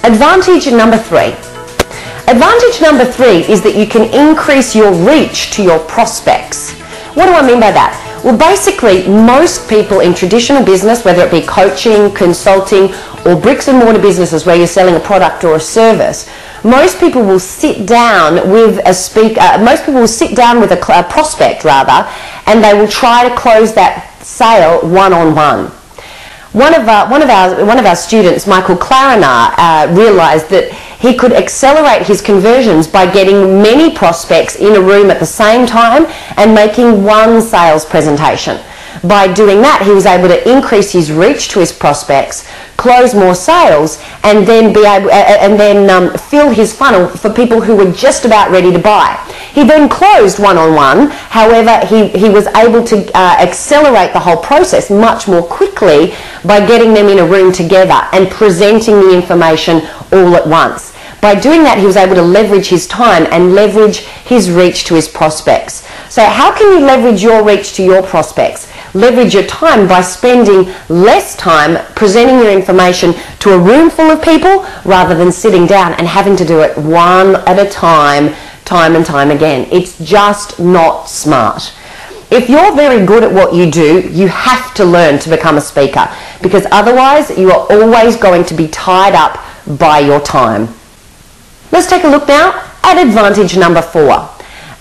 Advantage number 3. Advantage number 3 is that you can increase your reach to your prospects. What do I mean by that? Well, basically, most people in traditional business, whether it be coaching, consulting, or bricks and mortar businesses where you're selling a product or a service, most people will sit down with a speaker, most people will sit down with a prospect rather, and they will try to close that sale one-on-one. One of our students, Michael Clarinar, realized that he could accelerate his conversions by getting many prospects in a room at the same time and making one sales presentation. By doing that, he was able to increase his reach to his prospects, close more sales, and then fill his funnel for people who were just about ready to buy. He then closed one-on-one. However, he was able to accelerate the whole process much more quickly by getting them in a room together and presenting the information all at once. By doing that, he was able to leverage his time and leverage his reach to his prospects. So how can you leverage your reach to your prospects? Leverage your time by spending less time presenting your information to a room full of people rather than sitting down and having to do it one at a time and time again. It's just not smart. If you're very good at what you do, you have to learn to become a speaker, because otherwise you are always going to be tied up by your time. Let's take a look now at advantage number 4.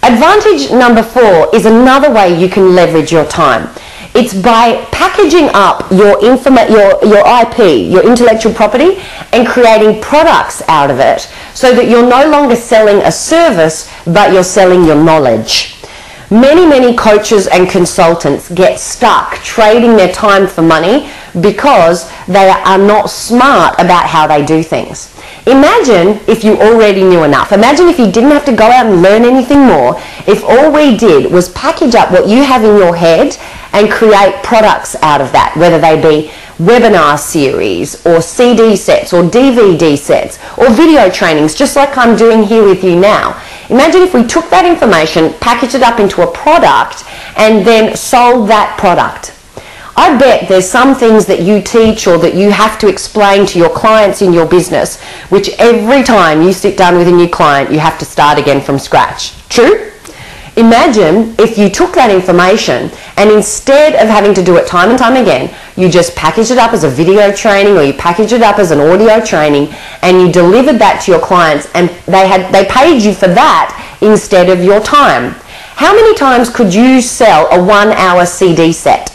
Advantage number 4 is another way you can leverage your time. It's by packaging up your IP, your intellectual property, and creating products out of it so that you're no longer selling a service, but you're selling your knowledge. Many coaches and consultants get stuck trading their time for money because they are not smart about how they do things. Imagine if you already knew enough. Imagine if you didn't have to go out and learn anything more. If all we did was package up what you have in your head and create products out of that, whether they be webinar series or CD sets or DVD sets or video trainings, just like I'm doing here with you now. Imagine if we took that information, packaged it up into a product, and then sold that product. I bet there's some things that you teach or that you have to explain to your clients in your business, which every time you sit down with a new client, you have to start again from scratch. True? Imagine if you took that information and instead of having to do it time and time again, you just packaged it up as a video training or you packaged it up as an audio training and you delivered that to your clients and they paid you for that instead of your time. How many times could you sell a 1-hour CD set?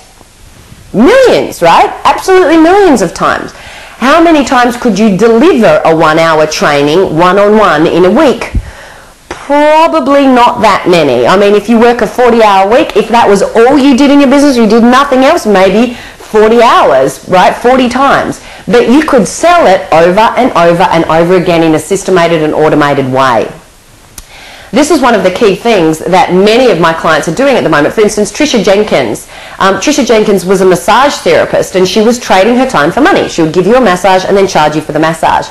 Millions, right? Absolutely millions of times. How many times could you deliver a 1-hour training one-on-one in a week? Probably not that many. I mean, if you work a 40-hour week, if that was all you did in your business, you did nothing else, maybe 40 hours, right? 40 times. But you could sell it over and over and over again in a systemated and automated way. This is one of the key things that many of my clients are doing at the moment. For instance, Trisha Jenkins. Trisha Jenkins was a massage therapist and she was trading her time for money. She would give you a massage and then charge you for the massage.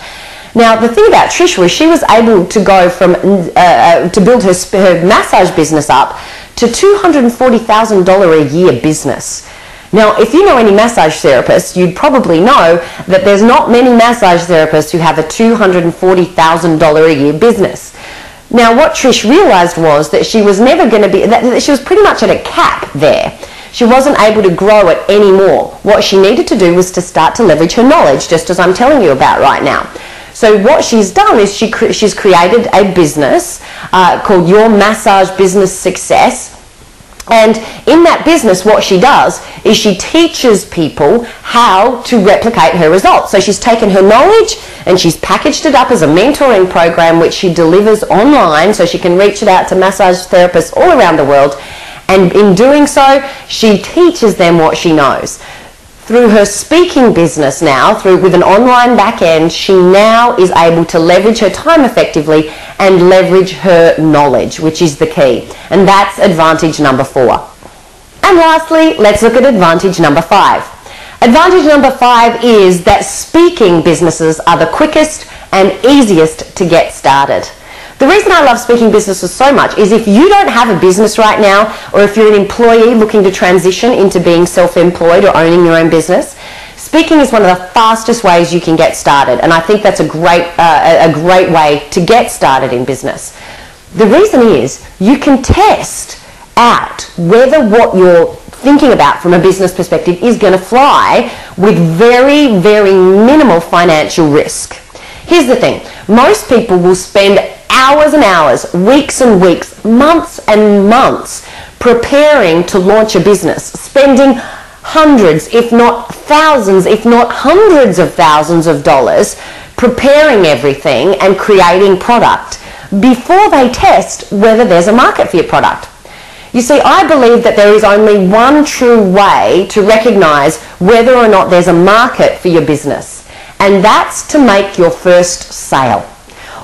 Now, the thing about Trish was she was able to go from, to build her massage business up to $240,000 a year business. Now, if you know any massage therapists, you'd probably know that there's not many massage therapists who have a $240,000 a year business. Now, what Trish realized was that she was never going to be, that she was pretty much at a cap there. She wasn't able to grow it anymore. What she needed to do was to start to leverage her knowledge, just as I'm telling you about right now. So what she's done is she's created a business called Your Massage Business Success. And in that business, what she does is she teaches people how to replicate her results. So she's taken her knowledge and she's packaged it up as a mentoring program which she delivers online so she can reach it out to massage therapists all around the world. And in doing so, she teaches them what she knows. Through her speaking business now, with an online back end, she now is able to leverage her time effectively and leverage her knowledge, which is the key. And that's advantage number 4. And lastly, let's look at advantage number 5. Advantage number 5 is that speaking businesses are the quickest and easiest to get started. The reason I love speaking businesses so much is if you don't have a business right now, or if you're an employee looking to transition into being self-employed or owning your own business, Speaking is one of the fastest ways you can get started, and I think that's a great way to get started in business. The reason is you can test out whether what you're thinking about from a business perspective is going to fly with very, very minimal financial risk. Here's the thing. Most people will spend hours and hours, weeks and weeks, months and months preparing to launch a business, spending hundreds, if not thousands, if not hundreds of thousands of dollars preparing everything and creating product before they test whether there's a market for your product. You see, I believe that there is only one true way to recognize whether or not there's a market for your business, and that's to make your first sale.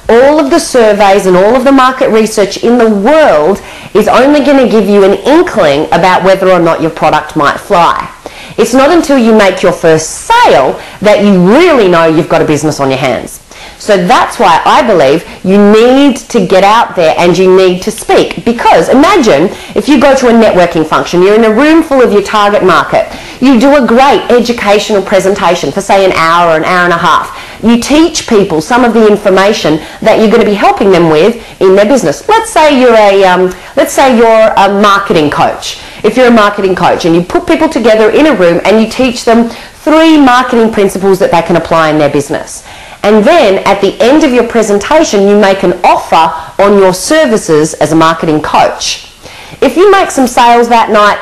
All of the surveys and all of the market research in the world is only going to give you an inkling about whether or not your product might fly. It's not until you make your first sale that you really know you've got a business on your hands. So that's why I believe you need to get out there and you need to speak. Because imagine if you go to a networking function, you're in a room full of your target market, you do a great educational presentation for say an hour and a half. You teach people some of the information that you're going to be helping them with in their business. Let's say you're a marketing coach. If you're a marketing coach and you put people together in a room and you teach them 3 marketing principles that they can apply in their business. And then at the end of your presentation, you make an offer on your services as a marketing coach. If you make some sales that night,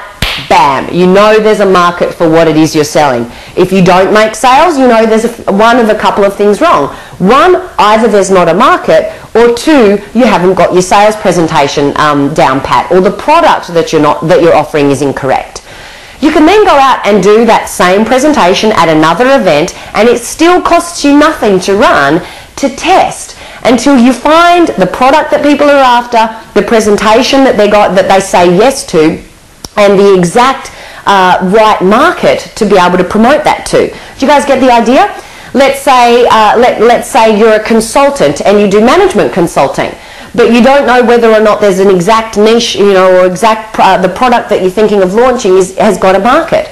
bam, you know there's a market for what it is you're selling. If you don't make sales, you know there's one of a couple of things wrong. One, either there's not a market, or 2, you haven't got your sales presentation down pat, or the product that you're offering is incorrect. You can then go out and do that same presentation at another event, and it still costs you nothing to run to test until you find the product that people are after, the presentation that they say yes to, and the exact right market to be able to promote that to. Do you guys get the idea? Let's say you're a consultant and you do management consulting, but you don't know whether or not there's an exact niche, or the product that you're thinking of launching has got a market.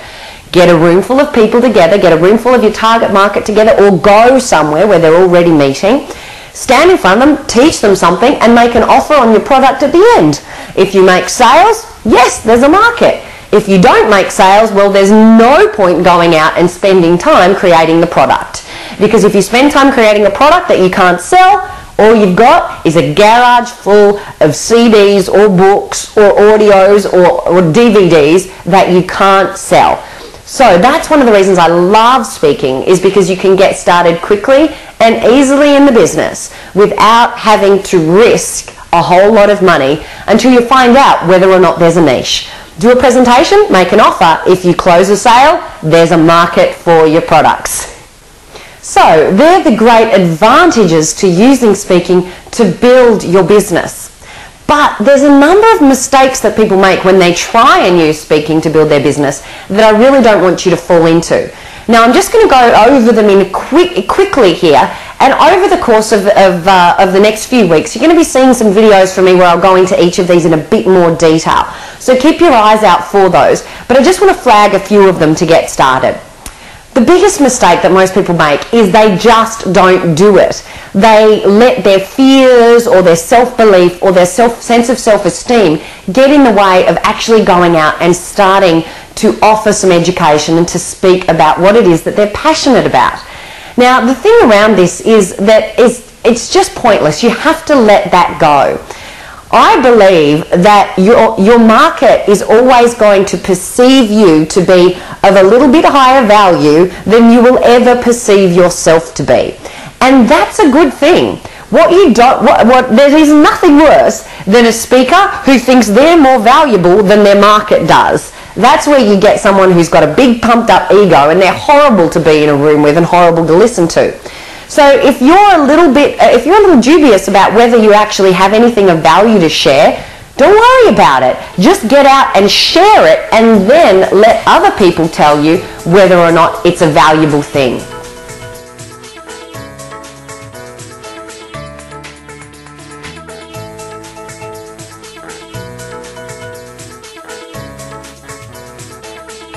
Get a room full of people together, get a room full of your target market together, or go somewhere where they're already meeting. Stand in front of them, teach them something, and make an offer on your product at the end. If you make sales, yes, there's a market. If you don't make sales, well, there's no point going out and spending time creating the product. Because if you spend time creating a product that you can't sell, all you've got is a garage full of CDs or books or audios or DVDs that you can't sell. So that's one of the reasons I love speaking, is because you can get started quickly and easily in the business without having to risk a whole lot of money until you find out whether or not there's a niche. Do a presentation, make an offer. If you close a sale, there's a market for your products. So they're the great advantages to using speaking to build your business. But there's a number of mistakes that people make when they try and use speaking to build their business that I really don't want you to fall into. Now I'm just going to go over them quickly here, and over the course of the next few weeks, you're going to be seeing some videos from me where I'll go into each of these in a bit more detail. So keep your eyes out for those. But I just want to flag a few of them to get started. The biggest mistake that most people make is they just don't do it. They let their fears or their self-belief or their sense of self-esteem get in the way of actually going out and starting to offer some education and to speak about what it is that they're passionate about. Now, the thing around this is that it's just pointless. You have to let that go. I believe that your market is always going to perceive you to be of a little bit higher value than you will ever perceive yourself to be. And that's a good thing. There is nothing worse than a speaker who thinks they're more valuable than their market does. That's where you get someone who's got a big pumped up ego and they're horrible to be in a room with and horrible to listen to. So if you're a little dubious about whether you actually have anything of value to share, don't worry about it. Just get out and share it, and then let other people tell you whether or not it's a valuable thing.